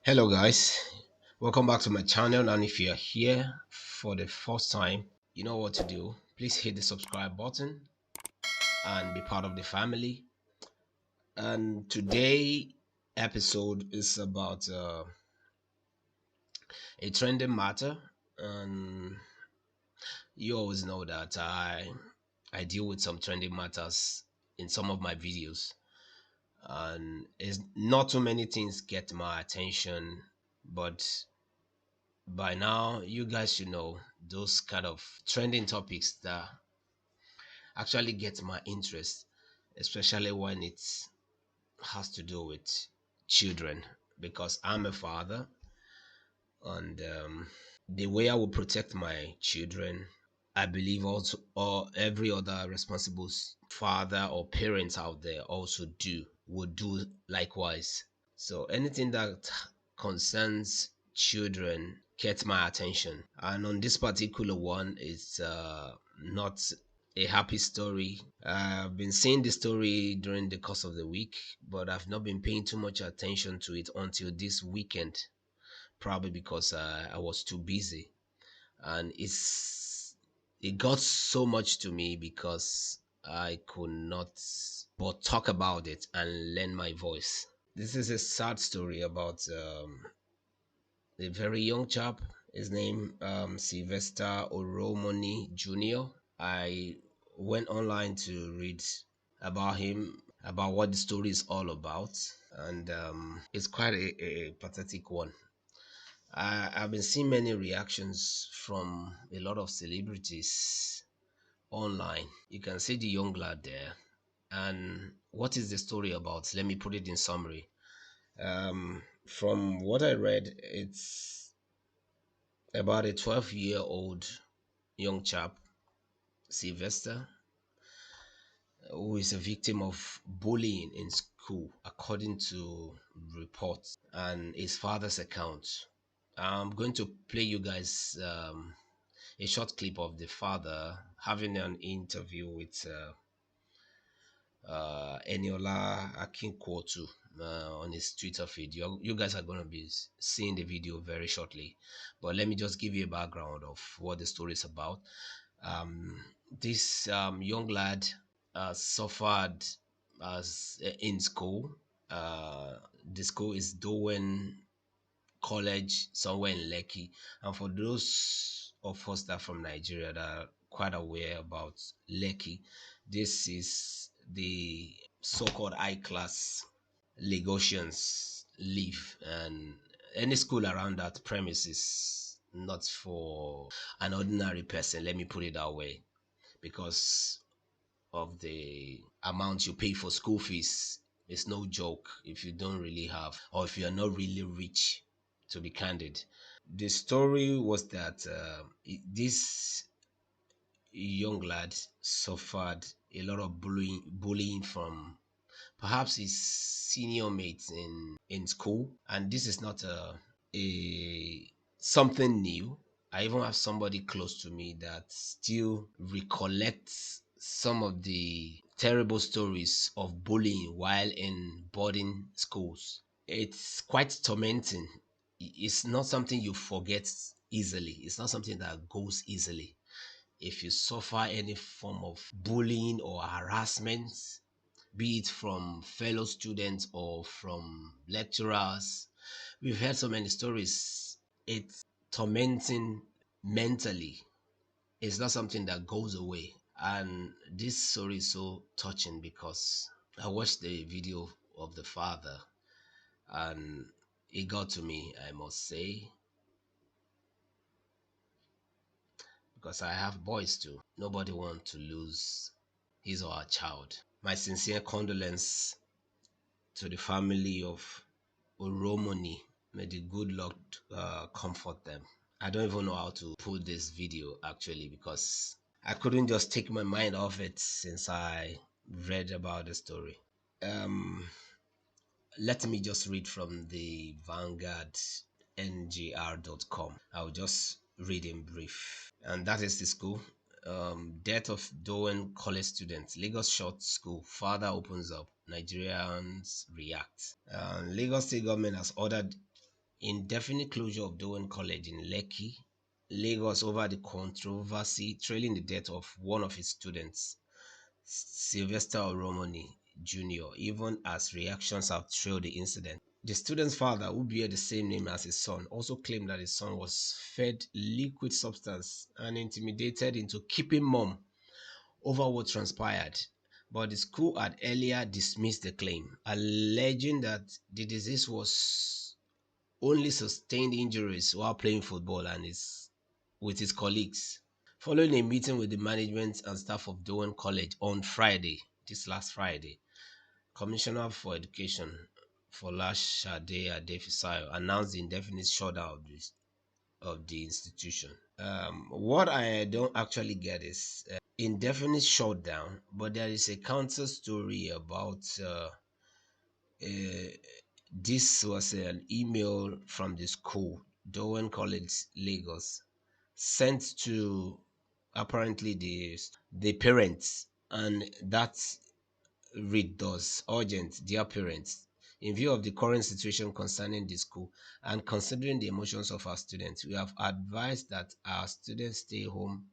Hello guys, welcome back to my channel, and if you're here for the first time, you know what to do. Please hit the subscribe button and be part of the family. And today episode is about a trending matter, and you always know that I deal with some trending matters in some of my videos, and it's not too many things get my attention, but by now you guys should know those kind of trending topics that actually get my interest, especially when it has to do with children, because I'm a father, and the way I will protect my children, I believe also or every other responsible father or parent out there also would do likewise. So anything that concerns children gets my attention. And on this particular one, it's not a happy story. I've been seeing the story during the course of the week, but I've not been paying too much attention to it until this weekend, probably because I was too busy. And it got so much to me because I could not but talk about it and lend my voice. This is a sad story about a very young chap. His name Sylvester Oromoni Jr. I went online to read about him, about what the story is all about, and it's quite a pathetic one. I've been seeing many reactions from a lot of celebrities online. You can see the young lad there. And what is the story about? Let me put it in summary. From what I read, it's about a 12-year-old young chap, Sylvester, who is a victim of bullying in school, according to reports and his father's account. I'm going to play you guys a short clip of the father having an interview with Eniola Akinkotu on his Twitter feed. You guys are going to be seeing the video very shortly. But let me just give you a background of what the story is about. This young lad suffered as in school. The school is Dowen College somewhere in Lekki. And for those of us that are from Nigeria that are quite aware about Lekki, this is the so-called high class Lagosians live, and any school around that premises not for an ordinary person, let me put it that way, because of the amount you pay for school fees. It's no joke if you don't really have, or if you're not really rich, to be candid. The story was that this young lad suffered a lot of bullying from perhaps his senior mates in school, and this is not a something new. I even have somebody close to me that still recollects some of the terrible stories of bullying while in boarding schools. It's quite tormenting. It's not something you forget easily. It's not something that goes easily. If you suffer any form of bullying or harassment, be it from fellow students or from lecturers, we've heard so many stories. It's tormenting mentally. It's not something that goes away. And this story is so touching because I watched the video of the father, and it got to me, I must say, because I have boys too. Nobody wants to lose his or her child. My sincere condolence to the family of Oromoni. May the good Lord comfort them. I don't even know how to put this video actually, because I couldn't just take my mind off it since I read about the story. Um, Let me just read from the Vanguard ngr.com. I'll just read in brief. And that is the school. Death of Dowen College student. Lagos short school. Father opens up. Nigerians react. Lagos state government has ordered indefinite closure of Dowen College in Lekki, Lagos over the controversy trailing the death of one of his students, Sylvester Oromoni Jr., even as reactions have trailed the incident. The student's father, who bear the same name as his son, also claimed that his son was fed liquid substance and intimidated into keeping mum over what transpired. But the school had earlier dismissed the claim, alleging that the disease was only sustained injuries while playing football with his colleagues. Following a meeting with the management and staff of Dowen College on Friday, this last Friday, Commissioner for Education Folasade Adefisayo announced the indefinite shutdown of the institution. What I don't actually get is indefinite shutdown, but there is a counter story about uh, this was an email from the school, Dowen College Lagos, sent to apparently the parents, and that read thus: urgent, dear parents. In view of the current situation concerning the school and considering the emotions of our students, we have advised that our students stay home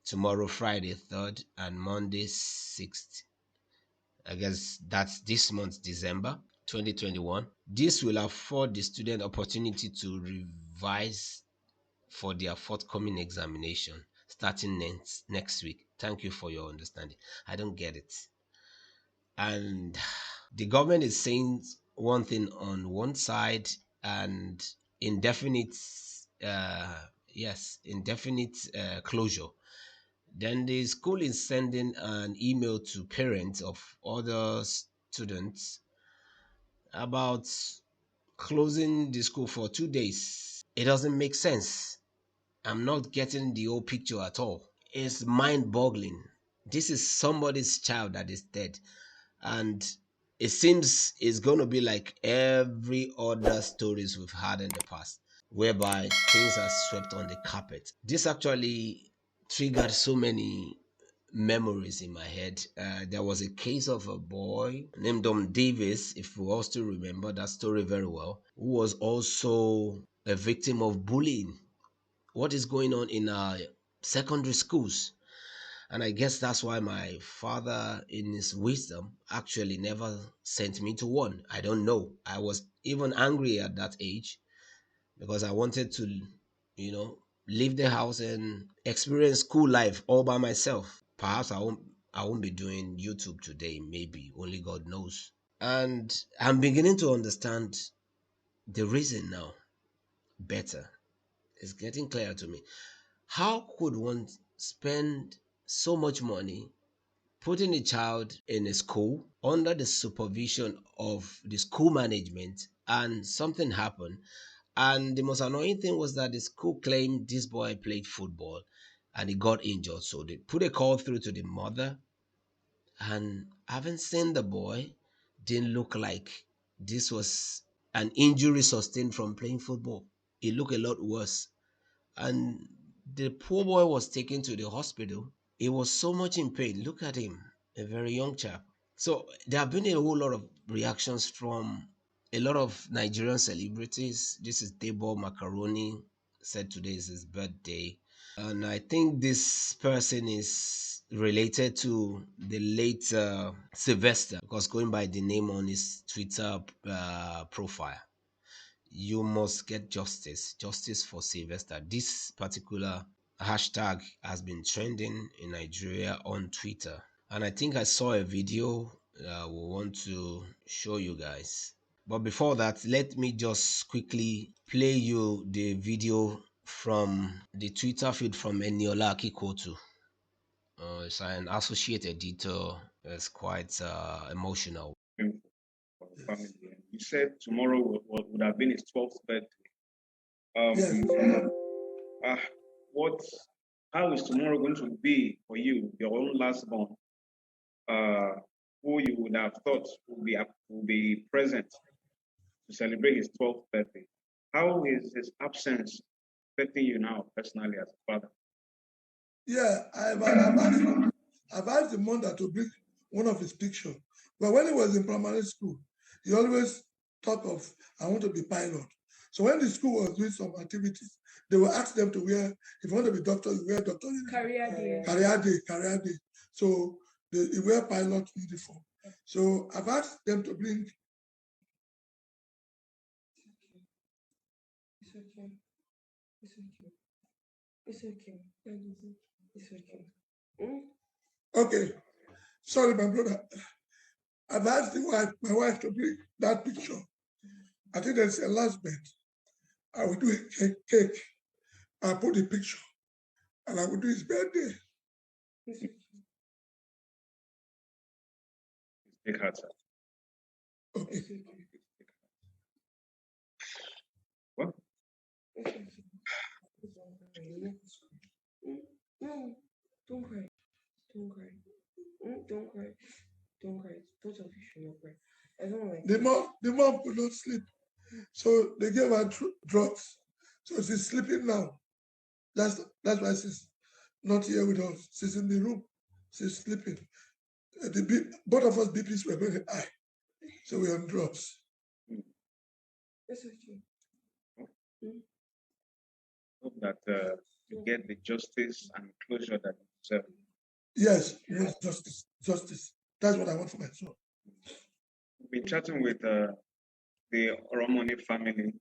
tomorrow, Friday 3rd, and Monday 6th. I guess that's this month, December 2021. This will afford the student opportunity to revise for their forthcoming examination starting next week. Thank you for your understanding. I don't get it. And the government is saying one thing on one side, and indefinite indefinite closure. Then the school is sending an email to parents of other students about closing the school for 2 days. It doesn't make sense. I'm not getting the whole picture at all. It's mind boggling. This is somebody's child that is dead. And it seems it's going to be like every other stories we've had in the past, whereby things are swept on the carpet. This actually triggered so many memories in my head. There was a case of a boy named Davis, if we all still remember that story very well, who was also a victim of bullying. What is going on in our secondary schools? And I guess that's why my father, in his wisdom, actually never sent me to one. I don't know. I was even angry at that age because I wanted to, leave the house and experience school life all by myself. Perhaps I won't be doing YouTube today, maybe. Only God knows. And I'm beginning to understand the reason now better. It's getting clear to me. How could one spend so much money putting a child in a school under the supervision of the school management, and something happened? And the most annoying thing was that the school claimed this boy played football and he got injured. So they put a call through to the mother, and having seen the boy, didn't look like this was an injury sustained from playing football. It looked a lot worse. And the poor boy was taken to the hospital. He was so much in pain. Look at him, a very young chap. So there have been a whole lot of reactions from a lot of Nigerian celebrities. This is Debo Macaroni, said today is his birthday. And I think this person is related to the late Sylvester, because going by the name on his Twitter profile. You must get justice, justice for Sylvester. This particular hashtag has been trending in Nigeria on Twitter. And I think I saw a video we want to show you guys. But before that, let me just quickly play you the video from the Twitter feed from Eniola Akikotu. It's an associate editor. It's quite emotional. For the family. You said tomorrow would have been his 12th birthday. Yes. Uh, what? How is tomorrow going to be for you, your own last born, who you would have thought will be present to celebrate his 12th birthday? How is his absence affecting you now personally as a father? Yeah, I've asked the mother to bring one of his pictures. But when he was in primary school, he always talk of, I want to be pilot. So when the school was doing some activities, they will ask them to wear, if you want to be doctor, you wear doctor uniform. Career day. So they wear pilot uniform. So I've asked them to bring. It's okay. It's okay. It's okay. It's okay. Okay. Sorry, my brother. I've asked my wife to bring that picture. I think that's a last bet. I will do a cake. I'll put the picture and I will do his birthday. Big heart, sir. Okay. What? No, don't cry. Don't cry. Don't cry. Don't cry. Both of you should not cry. I don't like the mom could not sleep. So they gave her drugs. So she's sleeping now. That's why she's not here with us. She's in the room. She's sleeping. Both of us BPs were very high. So we're on drugs. It's okay. Hope that you get the justice and closure that you deserve. Yes, justice. That's what I want for my son. We've been chatting with the Oromoni family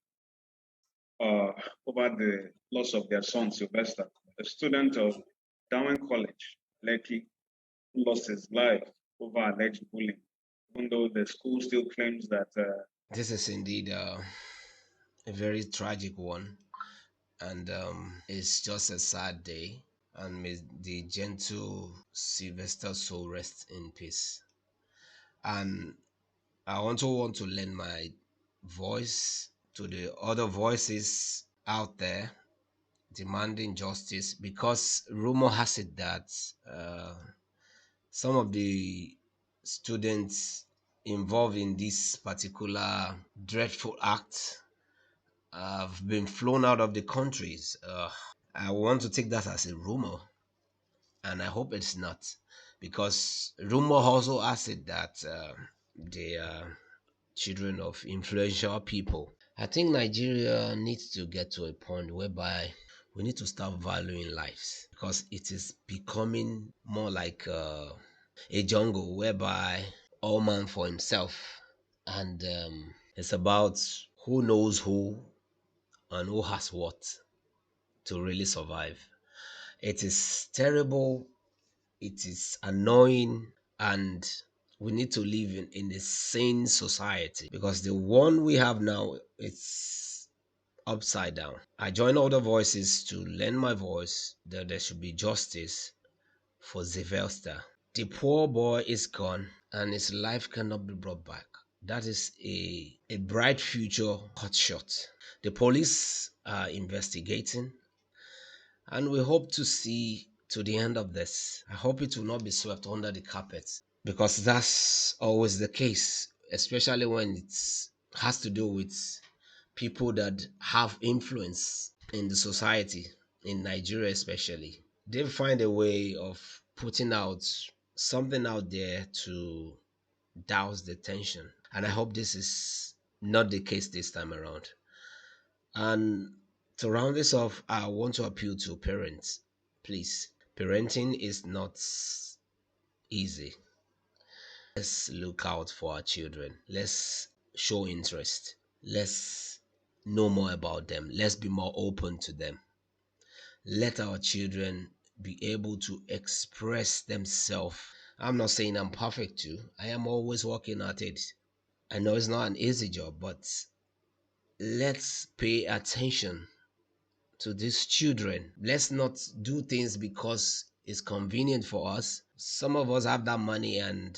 over the loss of their son, Sylvester, a student of Dowen College Lekki, who lost his life over alleged bullying, even though the school still claims that. This is indeed a very tragic one, and it's just a sad day. And may the gentle Sylvester soul rest in peace. And I also want to lend my voice to the other voices out there demanding justice, because rumor has it that some of the students involved in this particular dreadful act have been flown out of the countries. I want to take that as a rumor, and I hope it's not, because rumor also has it that they are children of influential people. I think Nigeria needs to get to a point whereby we need to start valuing lives, because it is becoming more like a jungle whereby all man for himself, and it's about who knows who and who has what to really survive. It is terrible, it is annoying, and we need to live in a sane society, because the one we have now, it's upside down. I join other voices to lend my voice that there should be justice for Sylvester. The poor boy is gone and his life cannot be brought back. That is a bright future cut short. The police are investigating, and we hope to see to the end of this. I hope it will not be swept under the carpet, because that's always the case, especially when it has to do with people that have influence in the society, in Nigeria especially. They find a way of putting out something out there to douse the tension. And I hope this is not the case this time around. And to round this off, I want to appeal to parents. Please, parenting is not easy. Let's look out for our children. Let's show interest. Let's know more about them. Let's be more open to them. Let our children be able to express themselves. I'm not saying I'm perfect too. I am always working at it. I know it's not an easy job, but let's pay attention to these children. Let's not do things because it's convenient for us. Some of us have that money and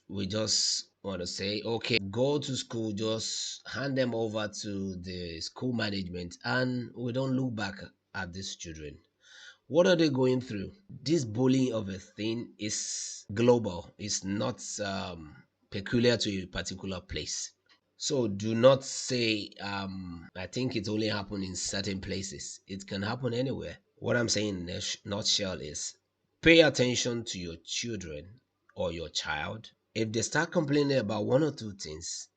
we just want to say, okay, go to school, just hand them over to the school management, and we don't look back at these children. What are they going through? This bullying of a thing is global, it's not peculiar to a particular place. So do not say, I think it only happened in certain places. It can happen anywhere. What I'm saying in a nutshell is pay attention to your children or your child. If they start complaining about one or two things,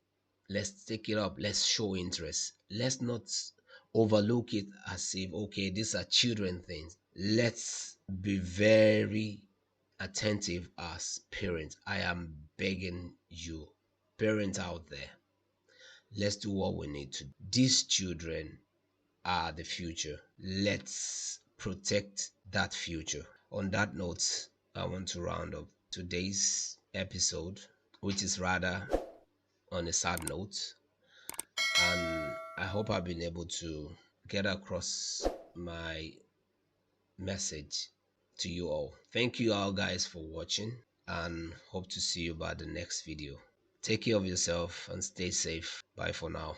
Let's take it up. Let's show interest. Let's not overlook it as if, okay, these are children things. Let's be very attentive as parents. I am begging you, parents out there, let's do what we need to. These children are the future. Let's protect that future. On that note, I want to round up today's episode, which is rather on a sad note. And I hope I've been able to get across my message to you all. Thank you all guys for watching, and hope to see you by the next video. Take care of yourself and stay safe. Bye for now.